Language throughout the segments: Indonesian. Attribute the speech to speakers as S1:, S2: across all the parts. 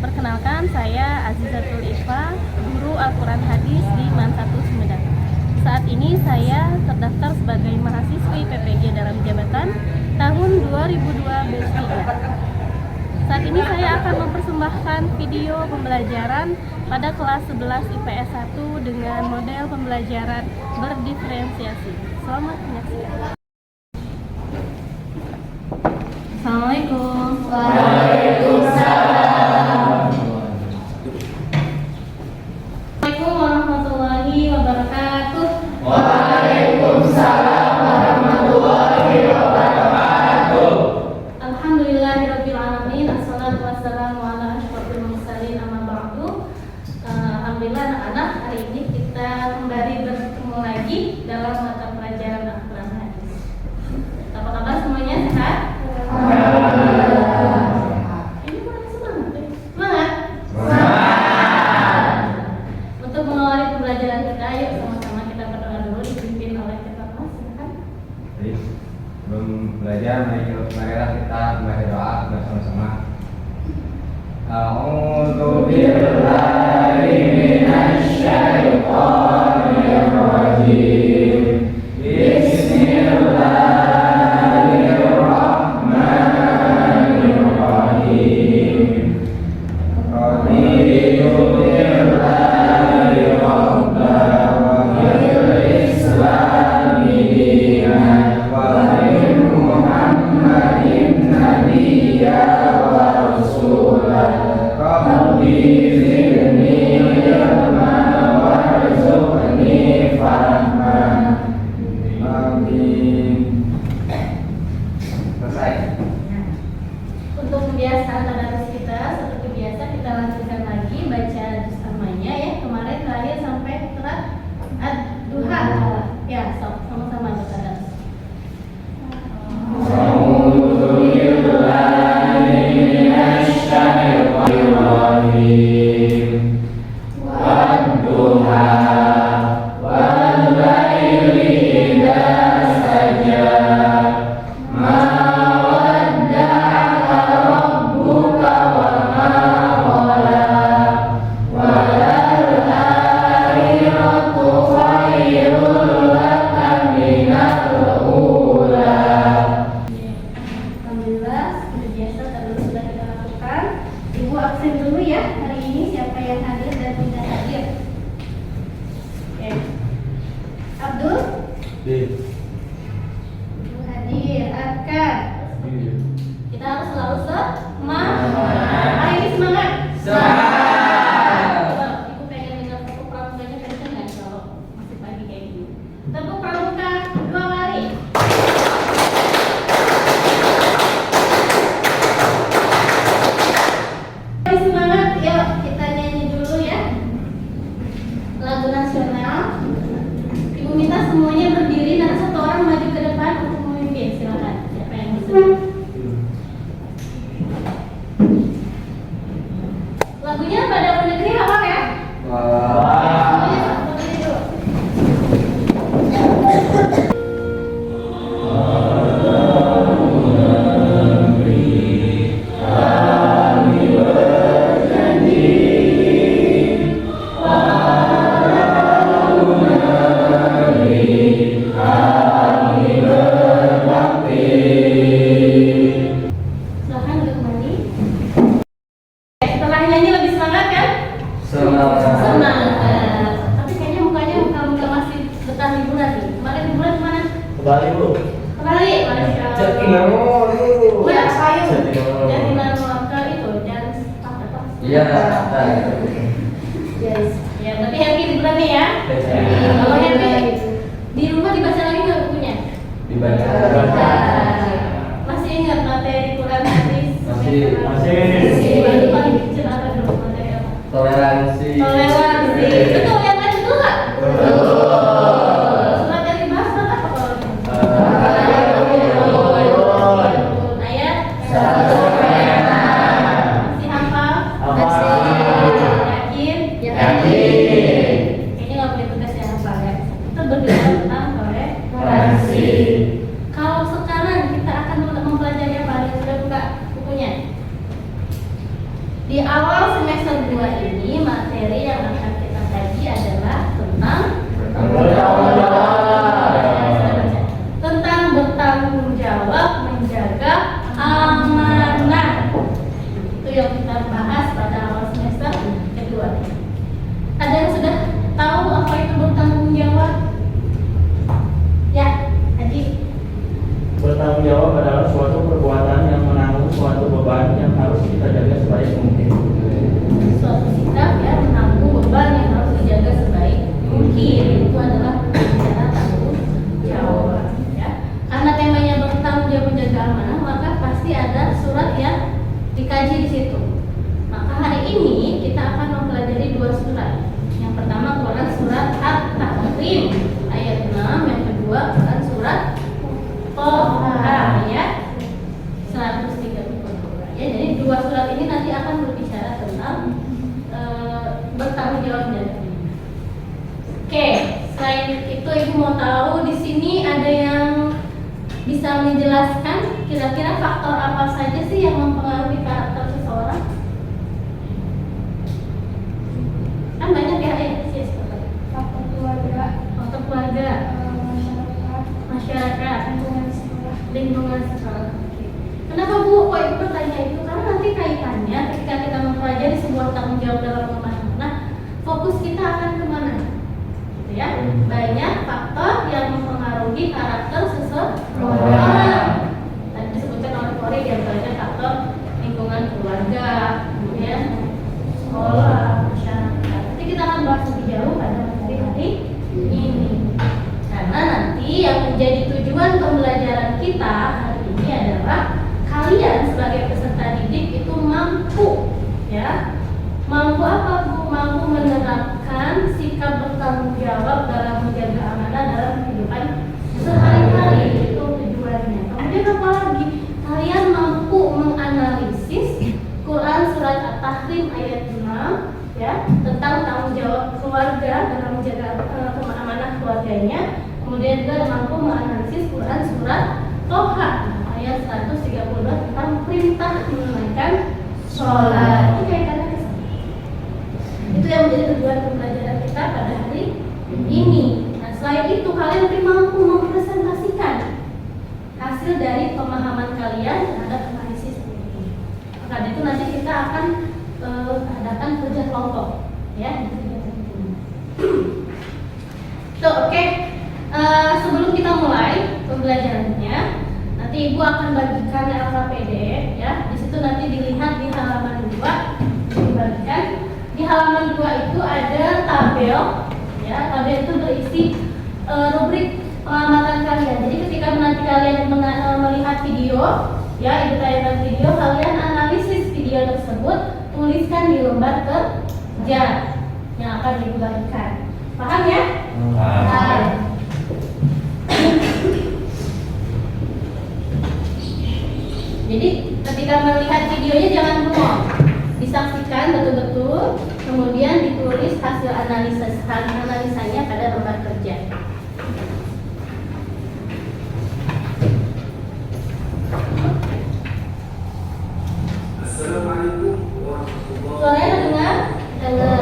S1: Perkenalkan, saya Azizatul Ifa, guru Al-Quran Hadis di MAN 1 Sumedang. Saat ini saya terdaftar sebagai mahasiswi PPG dalam jabatan tahun 2002 batch 3. Saat ini saya akan mempersembahkan video pembelajaran pada kelas 11 IPS 1 dengan model pembelajaran berdiferensiasi. Selamat menyaksikan. Assalamualaikum.
S2: Waalaikumsalam.
S1: Assalamualaikum warahmatullahi wabarakatuh.
S2: Waalaikumsalam warahmatullahi wabarakatuh.
S1: Alhamdulillahirabbil alamin. Assalatu wassalamu ala asyrofil mursalin, amma ba'du. Alhamdulillah anak-anak, hari ini kita kembali bertemu lagi dalam mata pelajaran Al-Quran Hadis. Apa kabar semuanya, sehat? Ini kurang semangat, semangat. Untuk mengawali pembelajaran kita, yuk sama-sama kita berdoa dulu, dipimpin oleh kita. Silakan.
S2: Baik, sebelum belajar, marilah kita membaca doa bersama-sama. A'udzu billahi minasy syaithanir rajim. Bismillahirrahmanirrahim. Raditu billahi rabban wa bil islami dinan wa bi Muhammadin nabiyyan wa rasulan. Rabbi zidni ilman warzuqni fahman. Amin. Selesai.
S1: Untuk kebiasaan tadarus kita, seperti biasa kita lanjutkan lagi baca juz amma-nya ya. Kemarin terakhir sampai surat Ad-Duha. Ya, sama-sama kita tadarus.
S2: A'udzu billahi minasy syaithanir rajim. Wad-duha wal laili idza saja. Ma wadda'aka rabbuka wa ma qala. Wal akhiratu khairul laka minal ula.
S1: Alhamdulillah, seperti biasa tadarus sudah kita lakukan. Ibu absen dulu ya. Hari ini siapa yang hadir dan tidak hadir? Oke. Abdul? Ibu hadir. Arkan? Kita harus selalu semangat. Hari ini semangat. Coba, Ibu pengen dengar tepuk pramuganya kenceng nggak kalau masih pagi kayak gini? Tepuk pramuka 2 kali. Hari semangat, yuk kita nyanyi dulu ya. Lagu nasional. Ibu minta semuanya berdiri dan satu orang maju ke depan untuk memimpin. Silakan. Siapa yang bisa? Lagunya pada negeri hafal ya? Semuanya satu berdiri dulu. Silahkan duduk kembali. Setelah nyanyi lebih semangat kan? Semangat. Tapi kayaknya mukanya muka masih betah liburan nih. Kemarin liburan kemana?
S3: Kembali bu.
S1: Kembali. Masya Allah.
S3: Jatinangor itu.
S1: Udah sayang.
S3: Jatinangor.
S1: Jatinangor ke itu dan apa?
S3: Iya.
S1: Yes. Ya, tapi happy liburan nih ya.
S3: Iya.
S1: Kalau happy di rumah dibaca lagi nggak bukunya?
S3: Dibaca.
S1: Masih ingat materi Quran hadis?
S3: Masih.
S1: Baru paling kecil apa dulu materi apa?
S3: Toleransi.
S1: Toleransi. Betul, yang lain betul nggak? Surat yang dibahas apa kalau ini? Ayat
S3: Satu.
S1: masih hafal?
S3: Hafal.
S1: Yakin?
S3: Yakin.
S1: Kayaknya nggak boleh tugas yang hafal ya. Kita berbicara tentang toleransi. Kalau sekarang kita akan mempelajari apa? Yang sudah buka bukunya? Di awal semester 2 ini materi yang akan kita kaji adalah tentang tentang bertanggung jawab menjaga amanah. Itu yang kita bahas pada awal semester kedua. Ada yang sudah tahu apa itu bertanggung jawab? Ya, Haji.
S4: Bertanggung jawab adalah suatu perbuatan yang menanggung suatu beban yang harus kita jaga sebaik mungkin.
S1: Suatu sikap ya menanggung beban yang harus dijaga sebaik mungkin. Itu adalah cara tanggung jawab ya. Karena temanya bertanggung jawab menjaga amanah, maka pasti ada surat yang dikaji di situ. Maka hari ini kita akan mempelajari 2 surat. Yang pertama Quran surat At-Tahrim ayat 6, yang kedua Quran surat Toha ya 130 ya. Jadi 2 surat ini nanti akan berbicara tentang bertanggung jawabnya. Oke, selain itu Ibu mau tahu di sini ada yang bisa menjelaskan kira-kira faktor apa saja sih yang mempengaruhi karakter seseorang? Kan banyak ya,
S5: Faktor keluarga,
S1: faktor keluarga, masyarakat, lingkungan sekolah. Oke. Kenapa Bu kok Ibu bertanya itu? Karena nanti kaitannya ketika kita mempelajari sebuah tanggung jawab dalam amanah, fokus kita akan kemana? Gitu ya. Banyak faktor yang mempengaruhi karakter seseorang. Tadi disebutkan oleh Kori yang banyak faktor lingkungan keluarga, kemudian sekolah, masyarakat. Nanti kita akan bahas lebih jauh pada hari ini. Karena nanti yang menjadi tujuan pembelajaran kita hari ini adalah kalian sebagai peserta didik itu mampu ya. Mampu apa Bu? Mampu menerapkan sikap bertanggung jawab dalam menjaga amanah dalam kehidupan sehari-hari. Itu tujuannya. Kemudian apa lagi? Kalian mampu menganalisis Quran surat At-Tahrim ayat 6 ya, tentang tanggung jawab keluarga dalam menjaga amanah keluarganya. Kemudian juga mampu menganalisis Quran surat Toha ayat 132 tentang perintah menunaikan sholat. Itu kaitannya ke sana. Itu yang menjadi tujuan pembelajaran kita pada hari ini. Nah, selain itu kalian nanti mampu mempresentasikan hasil dari pemahaman kalian terhadap analisis ini. Maka itu nanti kita akan adakan kerja kelompok ya. Tuh, oke. Sebelum kita mulai pembelajarannya, nanti Ibu akan bagikan LKPD ya. Di situ nanti dilihat di halaman 2 dibagikan. Di halaman 2 itu ada tabel ya. Tabel itu berisi rubrik pengamatan kalian. Jadi ketika nanti kalian melihat video ya, Ibu tayangkan video, kalian analisis video tersebut, tuliskan di lembar kerja yang akan Ibu bagikan. Paham ya? Paham. Jadi ketika melihat videonya jangan bengong, disaksikan betul-betul, kemudian ditulis hasil analisanya pada lembar kerja.
S6: Assalamualaikum warahmatullahi
S1: Suaranya dengar? Dengar.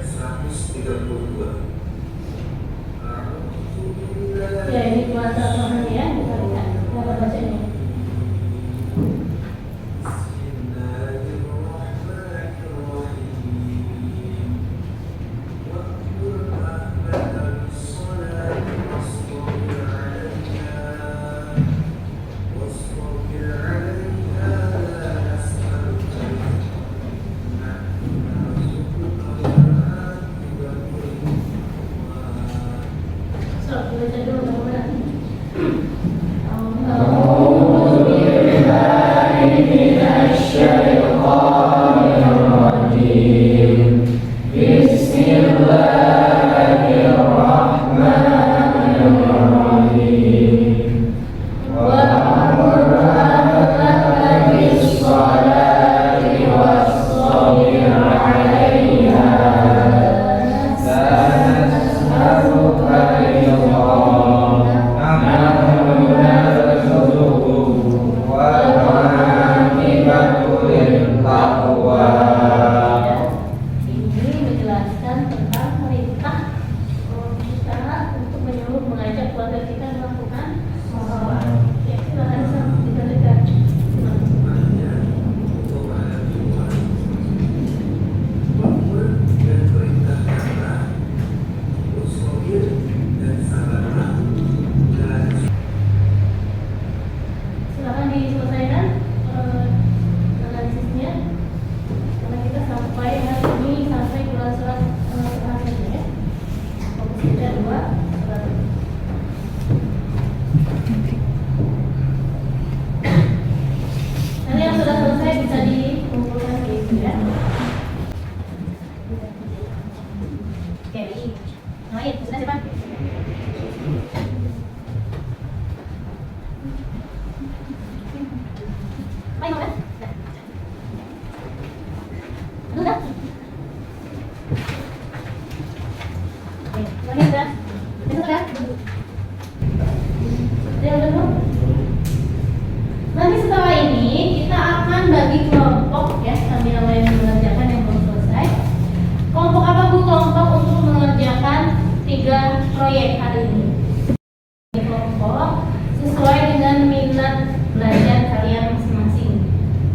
S6: 132.
S1: Ya, ini kelas satu ya, kita lihat cara bacanya. Silakan diselesaikan analisisnya, karena kita sampai hari ini sampai surat terakhir ya. Fokus kita 2 surat. Nanti yang sudah selesai bisa dikumpulkan gitu ya. Oke, yang lain sudah siapa? Baik, Mbak. Sudah. Oke, lagi sudah. Sudah. Sudah belum? Nanti setelah ini kita akan bagi kelompok ya, sambil mulai mengerjakan yang belum selesai. Kelompok apa Bu? Kelompok untuk mengerjakan 3 proyek hari ini. Kelompok sesuai dengan minat belajar kalian masing-masing.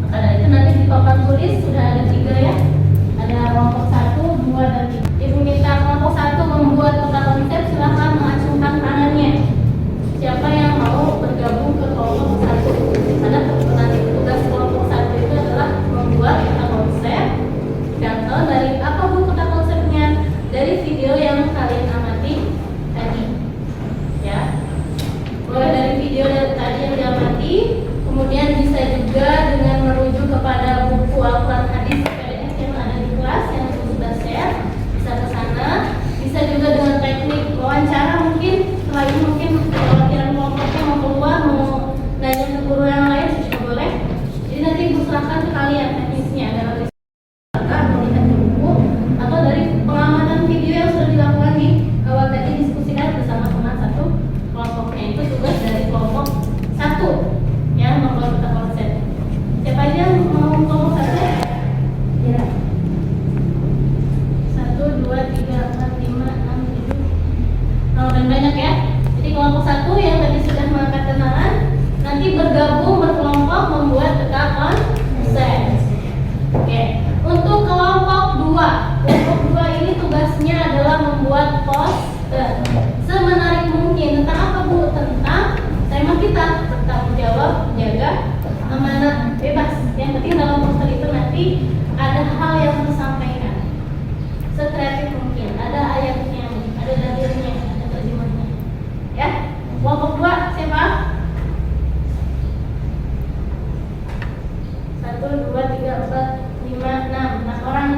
S1: Maka dari itu nanti di papan tulis sudah ada 3 ya. Ada kelompok 1, 2, dan 3. Ibu minta kelompok 1 membuat peta konsep, silahkan mengacungkan tangannya. Siapa yang mau bergabung ke kelompok 1? Karena nanti tugas kelompok 1 itu adalah membuat peta konsep. Contoh dari apa Bu peta konsepnya? Dari video yang kalian amati tadi. Ya. Mulai dari video dari tadi yang diamati, kemudian bisa juga dengan merujuk kepada buku Al-Quran Hadis PDF yang ada di kelas yang sudah share, bisa ke sana. Bisa juga dengan teknik wawancara, mungkin setelah ini mungkin perwakilan kelompoknya mau keluar, mau nanya ke guru yang lain juga boleh. Jadi nanti ibu serahkan ke kalian teknisnya, ada melihat buku atau dari pengamatan video yang sudah dilakukan di awal tadi, diskusikan bersama teman satu kelompoknya. Itu tugas dari kelompok 1 ya, membuat peta konsep. Siapa aja yang mau kelompok 1? Ya. 1, 2, 3, 4, 5, 6, 7. Dan banyak ya. Jadi kelompok 1 yang tadi sudah mengangkat tangan, nanti bergabung berkelompok membuat peta konsep. Oke. Untuk kelompok 2 ini tugasnya adalah membuat poster semenarik mungkin. Tentang apa Bu? Tentang tema kita, bertanggung jawab, menjaga amanah, bebas. Yang penting dalam poster itu nanti ada hal yang disampaikan sekreatif mungkin, ada ayatnya, ada dalilnya, ada terjemahnya. Ya, kelompok 2 siapa? 1, 2, 3, 4, 5, 6 orang.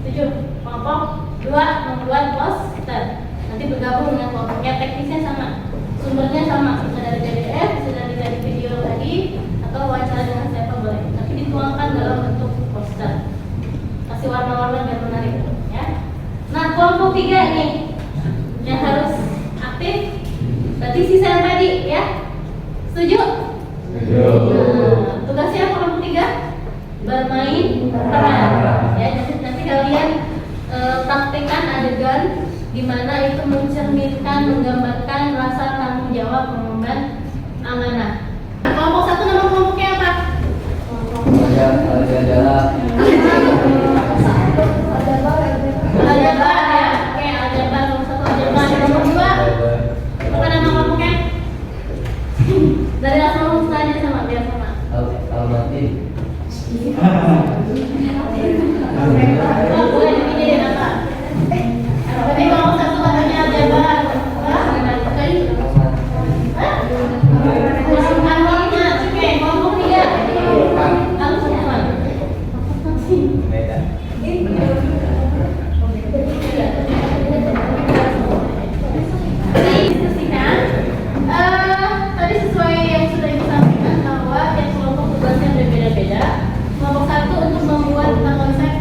S1: 7. Kelompok 2 membuat poster. Nanti bergabung dengan kelompoknya, teknisnya sama, sumbernya sama, bisa dari PDF, bisa dari video tadi, atau wawancara dengan siapa boleh. Tapi dituangkan dalam bentuk poster. Kasih warna-warna biar menarik ya. Nah, kelompok 3 nih yang harus aktif. Berarti sisa yang tadi ya. Setuju?
S3: Setuju.
S1: Nah, tugasnya kelompok 3 bermain peran. Ya, nanti kalian praktekkan adegan di mana itu mencerminkan, menggambarkan rasa tanggung jawab mengemban amanah. Kelompok 1 nama kelompoknya apa?
S3: Al-Jadalah.
S1: Aljabar ya. Oke, aljabar kelompok 1 aljabar. Kelompok 2 apa nama kelompoknya? Dari asal saja sama biar sama.
S3: Al-Matin.
S1: Oh, boleh dipilih apa? Tapi kelompok 1 katanya aljabar. Tadi sesuai yang sudah disampaikan bahwa tiap kelompok tugasnya berbeda-beda. Kelompok 1 untuk membuat konsep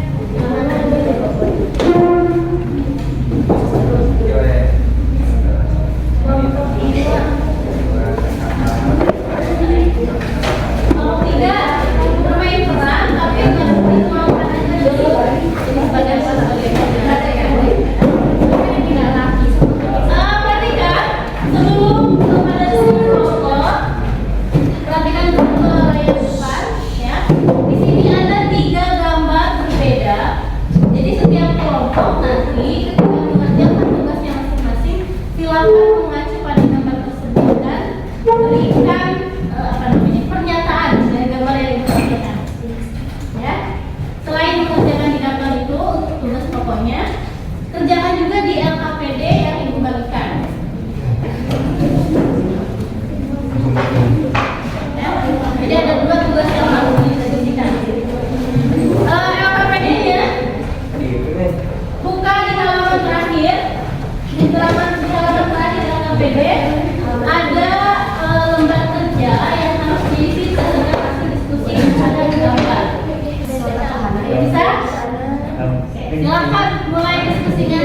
S1: kelompok 3 bermain peran tapi nggak dituangkan aja dulu sebagai perhatikan sebelum pada kelompok perhatikan dulu ke layar depan ya. Di sini ada 3 gambar berbeda. Jadi setiap kelompok nanti ketika mengerjakan tugasnya masing-masing silakan mengacu pada gambar tersebut dan berikan pernyataan dari gambar yang dikerjakan. Ya. Selain mengerjakan di gambar itu untuk tugas pokoknya, kerjakan juga di LKPD yang ibu bagikan. Ya. Jadi ada 2 tugas yang harus dikerjakan. LKPD-nya buka di halaman terakhir. Di halaman terakhir LKPD ada lembar kerja yang harus diisi sesuai hasil diskusi ada di gambar. Bisa? Silakan mulai diskusinya.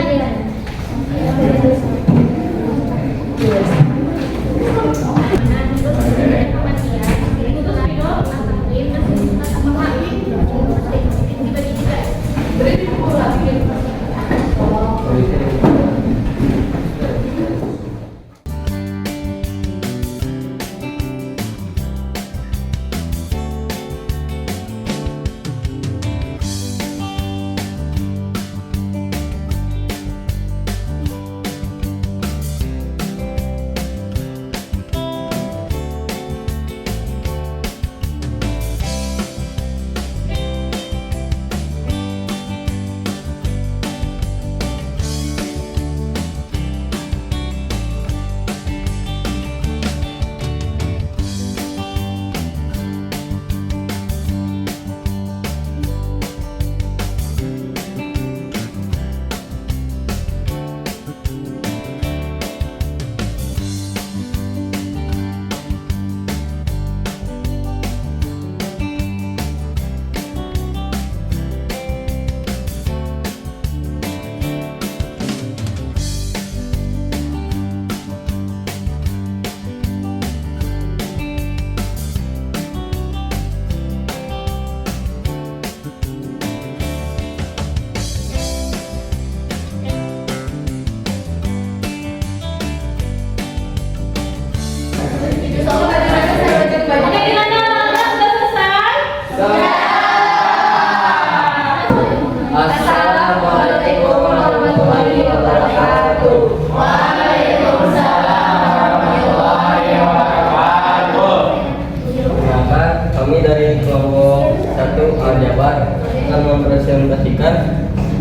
S3: mempresentasikan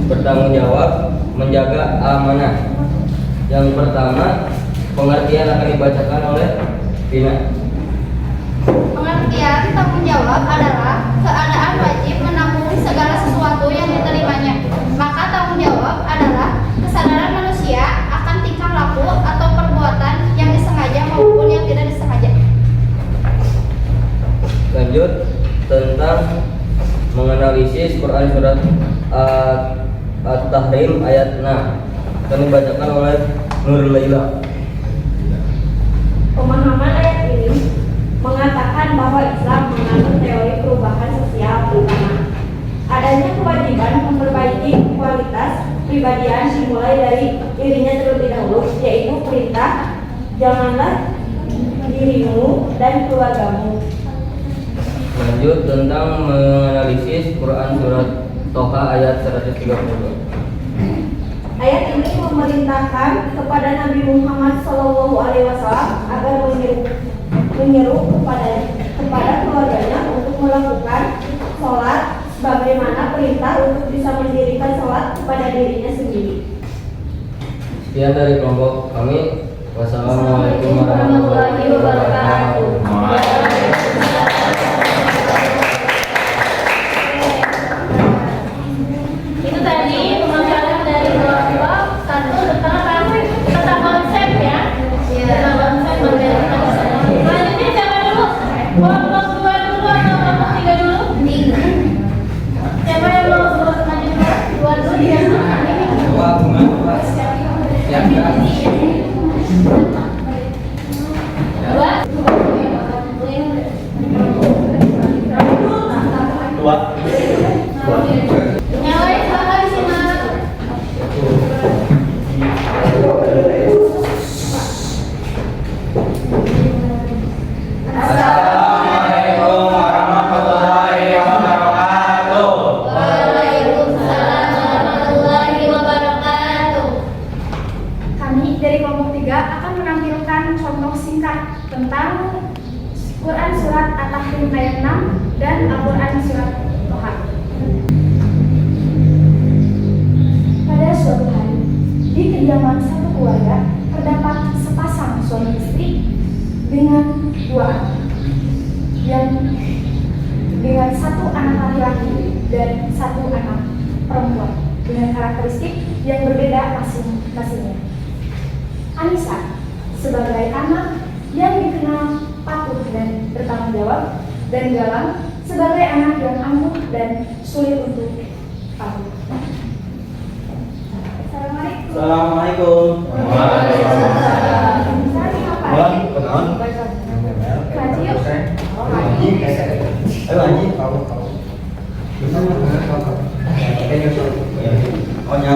S3: bertanggung jawab menjaga amanah. Yang pertama, pengertian akan dibacakan oleh Vina.
S5: Pengertian tanggung jawab adalah keadaan wajib menanggung segala sesuatu yang diterimanya. Maka tanggung jawab adalah kesadaran manusia akan tingkah laku atau perbuatan yang disengaja maupun yang tidak disengaja.
S3: Lanjut tentang menganalisis Quran surat At-Tahrim ayat 6 akan dibacakan oleh Nur Laila.
S7: Pemahaman ayat ini mengatakan bahwa Islam mengandung teori perubahan sosial pertama. Adanya kewajiban memperbaiki kualitas kepribadian dimulai dari dirinya terlebih dahulu, yaitu perintah janganlah dirimu dan keluargamu.
S3: Lanjut tentang menganalisis Quran surat Toha ayat 132.
S7: Ayat ini memerintahkan kepada Nabi Muhammad SAW agar menyeru kepada keluarganya untuk melakukan sholat sebagaimana perintah untuk bisa mendirikan sholat kepada dirinya sendiri.
S3: Sekian dari kelompok kami. Wassalamualaikum warahmatullahi wabarakatuh.
S1: Itu tadi pemaparan dari kelompok 1 tentang konsep ya. Tentang konsep materi. Selanjutnya siapa dulu? Kelompok 2 dulu atau kelompok 3 dulu? Siapa yang mau maju dulu? 2 dulu dia. Nyalain salah di sini.
S2: Assalamualaikum warahmatullahi wabarakatuh.
S5: Waalaikumsalam warahmatullahi wabarakatuh.
S8: Kami dari kelompok 3 akan menampilkan contoh singkat tentang Quran Surat At-Tahrim ayat 6 dan Al-Quran Surat Toha. Pada suatu hari, di kediaman satu keluarga terdapat sepasang suami istri dengan 2 anak, yang dengan 1 anak laki-laki dan 1 anak perempuan dengan karakteristik yang berbeda masing-masingnya. Anissa sebagai anak yang dikenal patuh dan bertanggung jawab, dan Galang sebagai anak yang angkuh dan sulit untuk patuh. Assalamualaikum.
S4: Assalamualaikum.
S8: Misalnya apa? Ngaji yuk.
S3: Ayo Anji. Oh ya.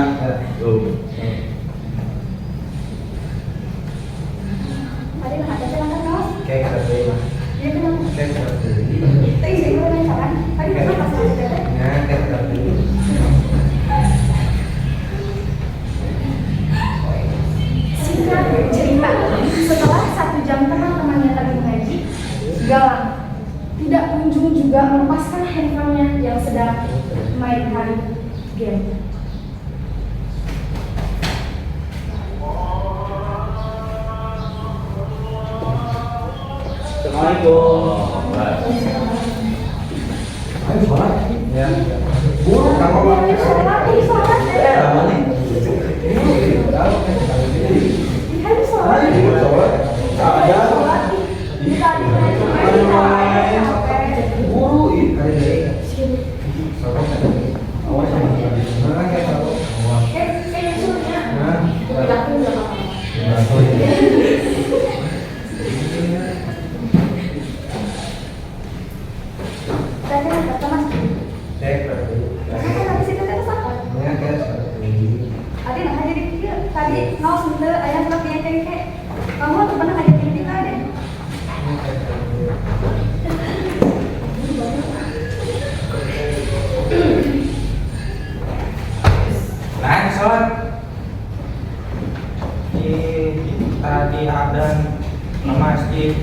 S8: Tadi lah ada silakan kaos.
S2: Oke, kita
S8: Dia kenal.
S2: Oke,
S8: Itu isi gue mencaran. Tadi kenapa sih ada? Singkat cerita, setelah 1 jam teman-temannya tadi mengaji, Galang tidak kunjung juga melepaskan handphonenya yang sedang main hari game.
S4: Assalamualaikum.
S2: Ayo sholat. Ya.
S8: Tadi nol sebentar ayah sudah punya cengkeh. Kamu tuh pernah ada cengkeh ada?
S2: Nah, sholat. Kita di adzan masjid.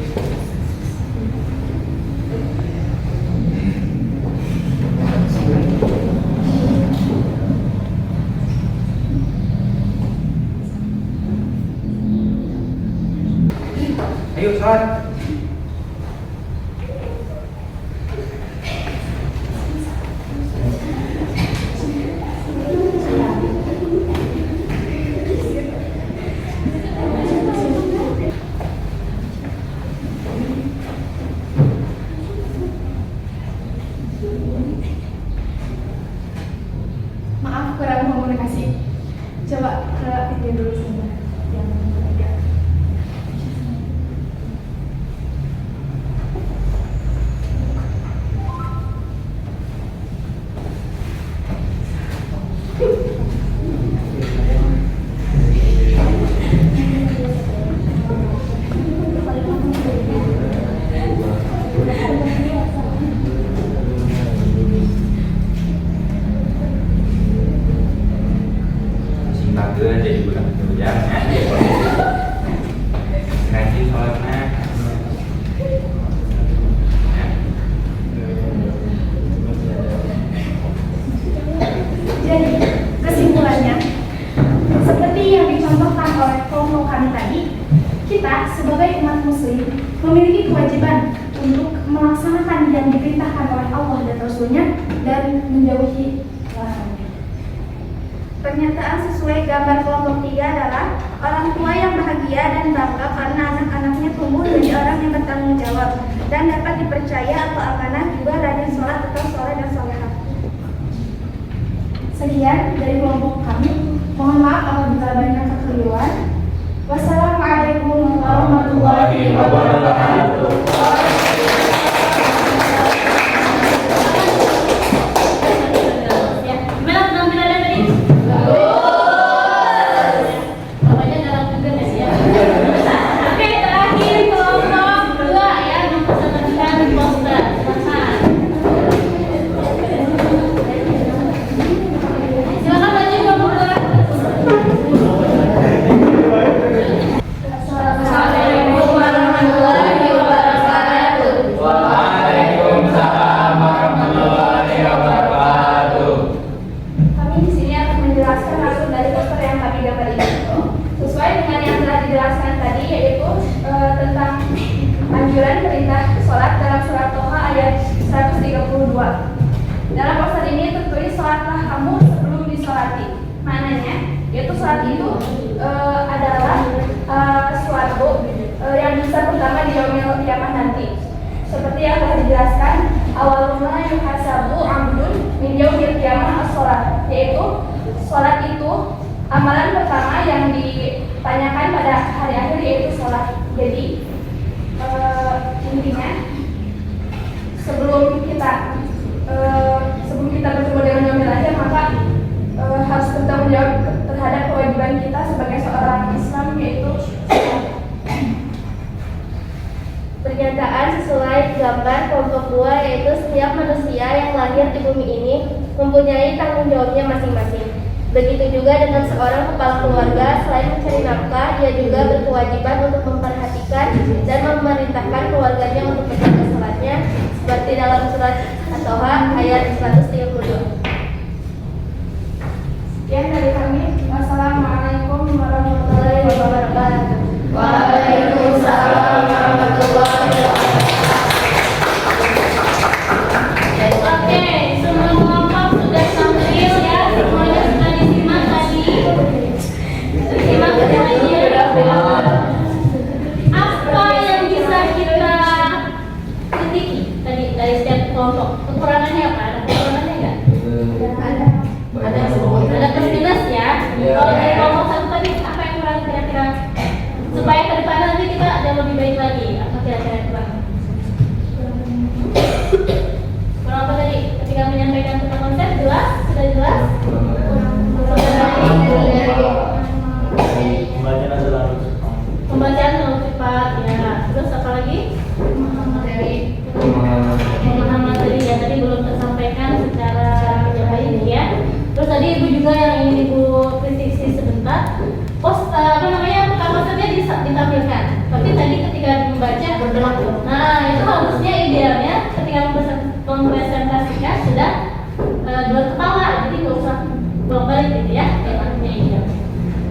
S2: Ayo sholat.
S8: Maaf kurang komunikasi. Coba ke video dulu sebentar. Yang ketiga. sebagai umat muslim memiliki kewajiban untuk melaksanakan yang diperintahkan oleh Allah dan Rasul-Nya dan menjauhi larangannya.
S5: Pernyataan sesuai gambar kelompok 3 adalah orang tua yang bahagia dan bangga karena anak-anaknya tumbuh menjadi orang yang bertanggung jawab dan dapat dipercaya atau amanah, juga rajin sholat atau soleh dan solehah.
S8: Sekian dari kelompok kami. Mohon maaf apabila banyak kekeliruan. Wassalamualaikum warahmatullahi wabarakatuh.
S1: Gimana penampilannya tadi? Bapaknya dalam juga nggak sih ya? Oke, terakhir kelompok 2 ya, mempresentasikan poster. Silakan maju kelompok 2. Assalamualaikum warahmatullahi wabarakatuh.
S2: Waalaikumsalam warahmatullahi wabarakatuh.
S8: Kami di sini akan menjelaskan langsung dari poster yang kami gambar ini. Sesuai dengan yang telah dijelaskan tadi, yaitu tentang anjuran perintah sholat dalam surat Toha ayat 132. Dalam poster ini tertulis sholatlah kamu sebelum disolati. Maknanya, yaitu sholat itu adalah suatu yang bisa pertama di yaumil qiyamah nanti. Seperti yang telah dijelaskan, awaluma yuhasabu amdun min yaumil qiyamah as-sholat, yaitu sholat itu amalan pertama yang ditanyakan pada hari akhir, yaitu sholat. Jadi intinya sebelum kita bertemu dengan yaumil akhir, maka harus bertanggung jawab terhadap kewajiban kita sebagai seorang Islam, yaitu
S5: Pernyataan sesuai gambar kelompok 2, yaitu setiap manusia yang lahir di bumi ini mempunyai tanggung jawabnya masing-masing. Begitu juga dengan seorang kepala keluarga, selain mencari nafkah, dia juga berkewajiban untuk memperhatikan dan memerintahkan keluarganya untuk menjaga sholatnya, seperti dalam surat At-Toha ayat 132.
S8: Sekian dari kami. Wassalamualaikum warahmatullahi wabarakatuh.
S1: Waalaikumsalam warahmatullahi wabarakatuh. Oke, semua kelompok sudah tampil ya, semuanya sudah disimak tadi. Simak penyajian. Apa yang bisa kita kritiki tadi dari setiap kelompok? Kekurangannya apa? Ada kekurangannya nggak? Ada plus minus ya. Kalau dari kelompok 1 tadi apa yang kurang kira-kira? Supaya ke depan nanti kita ada lebih baik lagi. Apa kira-kira kurang? Kurang apa tadi? Ketika menyampaikan tentang konsep jelas? Sudah jelas? Pembacaan terlalu cepat ya. Terus apa lagi? Pemahaman tadi ya, tadi belum tersampaikan secara baik ya. Terus tadi Ibu juga yang ingin Ibu kritisi sebentar. Posternya ditampilkan. Tapi tadi ketika membaca berdelok. Nah, itu harusnya idealnya ketika mempresentasikan sudah dua kepala. Jadi nggak usah bolak-balik gitu ya. Kayak maksudnya ideal.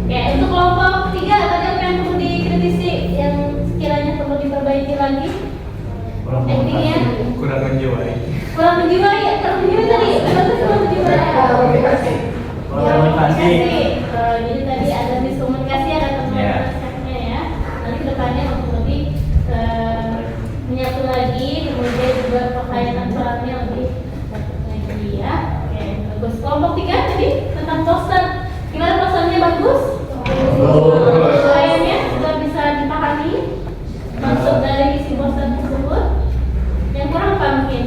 S1: Oke, untuk kelompok 3 tadi apa yang perlu dikritisi, yang sekiranya perlu diperbaiki lagi? Actingnya
S6: kurang menjiwai.
S1: Kurang menjiwai tadi. Bagus, kurang menjiwai.
S4: Komunikasi.
S1: Jadi tadi ada miskomunikasi, ada komunikasinya ya. Nanti kedepannya untuk lebih menyatu lagi, kemudian juga perkayaan suratnya lebih bagus lagi ya. Oke, bagus. Kelompok 3 tadi tentang poster. Gimana posternya, bagus? Layarnya sudah bisa dipahami maksud dari isi poster tersebut. Yang kurang apa mungkin?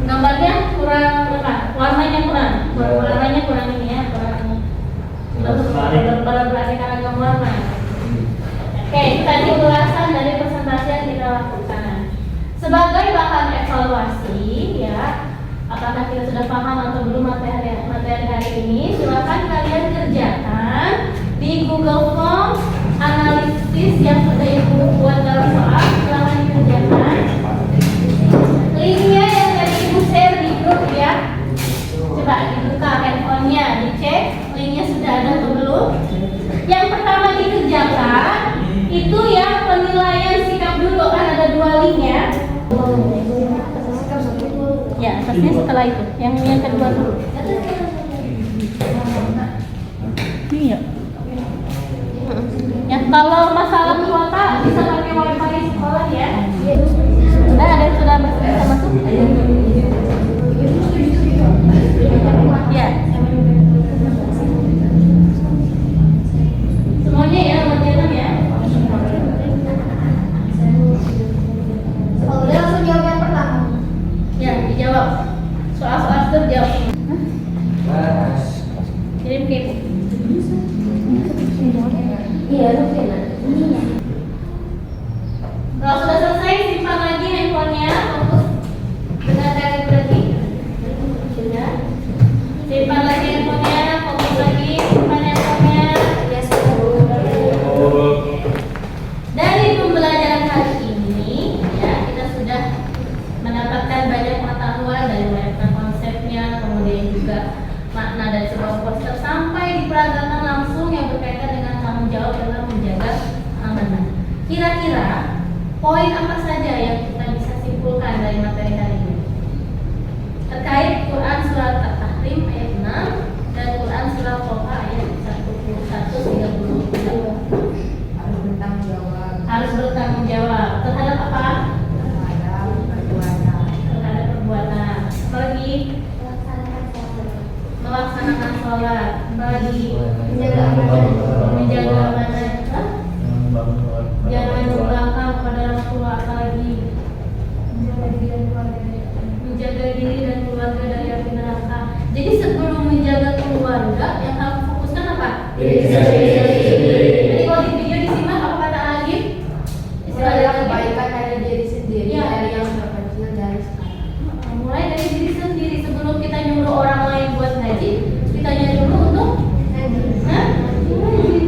S1: Gambarnya kurang apa? Warnanya kurang. Warnanya kurang ini ya, kurang beraneka ragam warna. Oke, itu tadi ulasan dari presentasi yang kita lakukan. Sebagai bahan evaluasi ya, apakah kita atasnya setelah itu. Yang kedua dulu. Iya. Ya, kalau masalah kuota bisa pakai wifi sekolah ya. Sudah ada yang sudah bisa masuk? Ya. Semuanya ya, nomor 6 ya.
S5: Kalau udah langsung jawab yang pertama.
S1: Ya, dijawab. Soal-soal terjawab. Kirim ke ibu.
S8: Iya, Rufina.
S1: Kalau sudah selesai, simpan lagi handphonenya. Fokus dengan tadi berarti. Sudah. Simpan lagi handphonenya. Fokus lagi. Simpan handphonenya.
S5: Ya sudah.
S1: Dari pembelajaran hari ini, ya kita sudah mendapatkan banyak pengetahuan dari mulai konsepnya, kemudian juga makna dari sebuah poster sampai diperagakan langsung yang berkaitan dengan tanggung jawab dalam menjaga amanah. Kira-kira poin apa saja yang kita bisa simpulkan dari materi hari ini terkait Quran surat At-Tahrim ayat 6 dan Quran surat Toha ayat 11:32? Harus bertanggung jawab terhadap apa? Terhadap perbuatan. Apalagi melaksanakan sholat. Apalagi menjaga amanah. Jangan berbangkang kepada orang tua. Apalagi menjaga diri dan keluarga dari api neraka. Jadi sebelum menjaga keluarga yang harus fokuskan apa? Jadi kalau di video disimak apa kata Agif? Istilahnya
S8: Kebaikan dari diri sendiri,
S1: Iya.
S8: dari yang terkecil dari sekarang.
S1: mulai dari diri sendiri. Sebelum kita nyuruh orang lain buat ngaji, kita nyuruh dulu untuk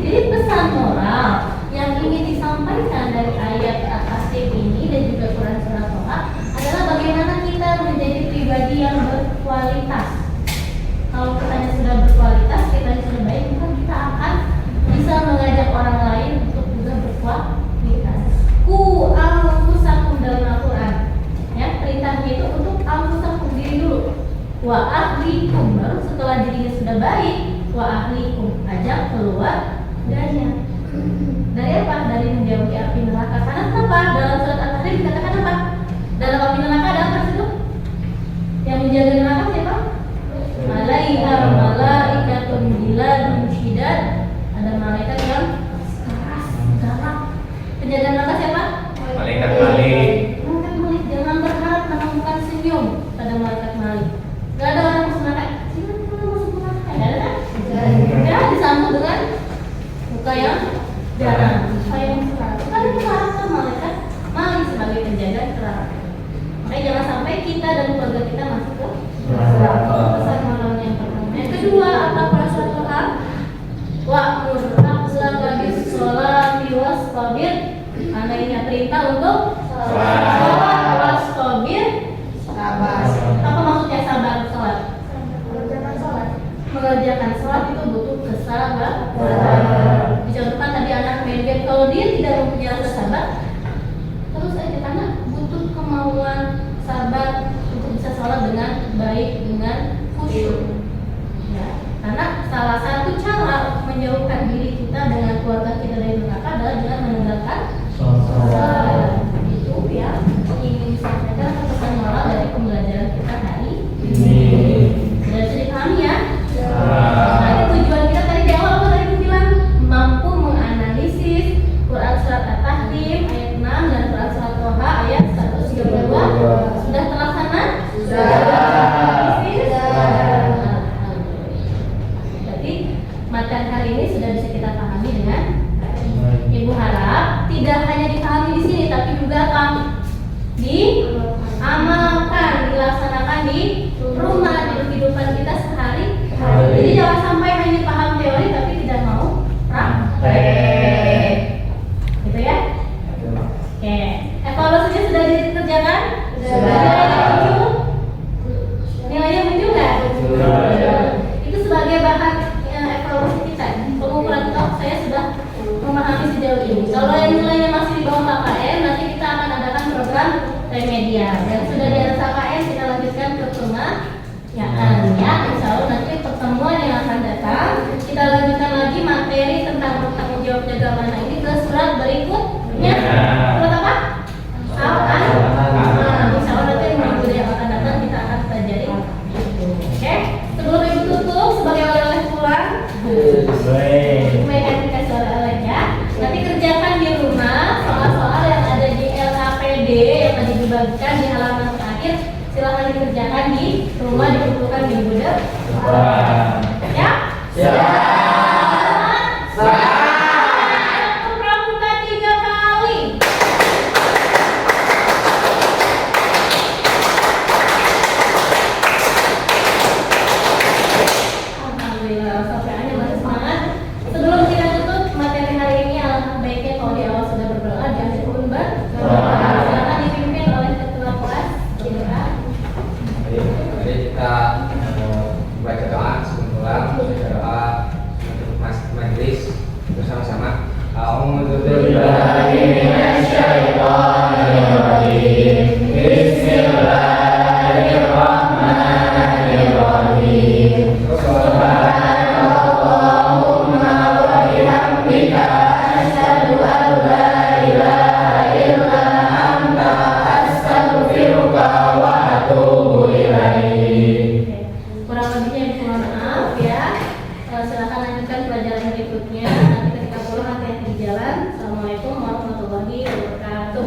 S1: jadi pesan moral yang ingin disampaikan dari ayat At-Tahrim ini dan juga Quran surat Toha adalah bagaimana kita menjadi pribadi yang berkualitas. Kalau kitanya sudah berkualitas, kitanya sudah baik, maka kita akan bisa mengajak orang lain untuk juga berkualitas. Ku anfusakum dalam Al-Quran, ya perintahnya itu untuk anfusakum, diri dulu. Wa ahlikum, baru setelah dirinya sudah baik, wa ahlikum, ajak keluar darinya. Dari apa? Dari menjauhi api neraka. Karena kenapa? Dalam surat At-Tahrim dikatakan apa? Dalam api neraka ada apa situ? Yang menjaga neraka siapa? Alaiha malaikatun ghiladun syidad. Ada malaikat yang keras, galak. Penjaga neraka siapa?
S2: Malaikat Malik.
S1: Malaikat Malik. Jangan berharap menemukan senyum pada malaikat Malik. Gak ada orang masuk neraka. Siapa yang masuk neraka? Ada kan? Ya, disambut dengan muka yang jarang. Saya yang sekarang. Bukan itu karakter malaikat Malik sebagai penjaga neraka. Makanya jangan sampai kita dan keluarga kita masuk ke neraka. Pesan moral yang pertama. Yang kedua, apa perasaan Tuhan? Wa'mur nafsaka bis-sholati wastabir. Anda ini perintah untuk sholat wastabir. Apa maksudnya sabar sholat? Mengerjakan sholat itu butuh kesabaran. Dicontohkan tadi anak main game, kalau dia tidak mempunyai rasa sabar, terus aja karena butuh kemauan sabar untuk bisa sholat dengan baik, dengan khusyuk. Ya, karena salah satu cara menjauhkan diri kita dengan keluarga kita dari neraka adalah dengan menegakkan sholat. Itu ya ingin disampaikan pesan moral dari pembelajaran kita hari ini. Sudah bisa dipahami ya? Nah, tujuan kita tadi di awal apa tadi aku bilang? Mampu menganalisis Quran surat At-Tahrim ayat 6 dan Quran surat Toha ayat 132. Sudah terlaksana? Sudah. Berarti materi hari ini sudah bisa kita pahami dengan Ibu harap tidak hanya dipahami di sini, tapi juga akan diamalkan, dilaksanakan di rumah, di kehidupan kita sehari. Jadi jangan sampai hanya paham teori tapi tidak mau praktek. Gitu ya? Oke. Evaluasinya sudah dikerjakan? Sudah. Nilainya muncul nggak? Itu sebagai bahan evaluasi kita. Pengukuran kita, saya sudah memahami sejauh ini. Kalau yang nilainya masih di bawah KKN, nanti kita akan adakan program remedial. Yang sudah di atas KKN kita lanjutkan ke silahkan dikerjakan di rumah, dikumpulkan di gudang. Ya? Pramuka 3 kali. Alhamdulillah, sampai masih semangat. Sebelum kita tutup materi hari ini, alangkah baiknya kalau di awal sudah berdoa di akhir khutbah. Silakan dipimpin oleh ketua kelas. Berdoa.
S2: Mari kita baca doa sebelum pulang. Baca doa untuk majelis bersama-sama. A'udzubillahi minasyaitonirrajim. Bismillahirrahmanirrahim. Subhanallahumma wa bihamdika asyhadu an la ilaha illa anta astaghfiruka wa atubu ilaik.
S1: Kurang lebihnya mohon maaf ya. Silakan lanjutkan pelajaran berikutnya. Nanti ketika pulang hati-hati di jalan. Assalamualaikum warahmatullahi wabarakatuh.